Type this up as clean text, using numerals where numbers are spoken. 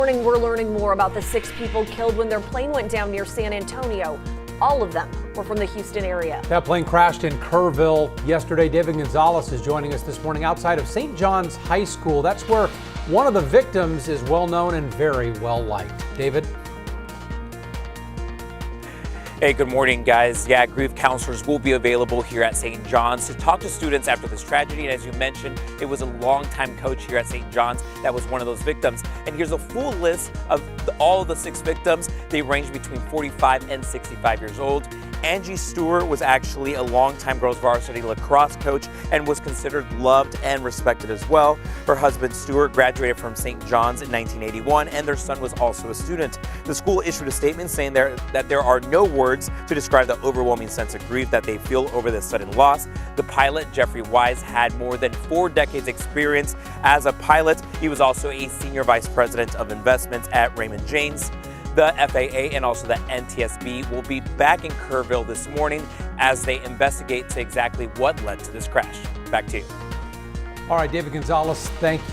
Morning, we're learning more about the 6 people killed when their plane went down near San Antonio. All of them were from the Houston area. That plane crashed in Kerrville yesterday. David Gonzalez is joining us this morning outside of St. John's High School. That's where one of the victims is well known and very well liked. David? Hey, good morning, guys. Yeah, grief counselors will be available here at St. John's to talk to students after this tragedy. And as you mentioned, it was a longtime coach here at St. John's that was one of those victims. And here's a full list of all of the 6 victims. They range between 45 and 65 years old. Angie Stewart was actually a longtime girls varsity lacrosse coach and was considered loved and respected as well. Her husband Stewart graduated from St. John's in 1981, and their son was also a student. The school issued a statement saying that there are no words to describe the overwhelming sense of grief that they feel over this sudden loss. The pilot, Jeffrey Wise, had more than 4 decades experience as a pilot. He was also a senior vice president of investments at Raymond James. The FAA and also the NTSB will be back in Kerrville this morning as they investigate to exactly what led to this crash. Back to you. All right, David Gonzalez, thank you.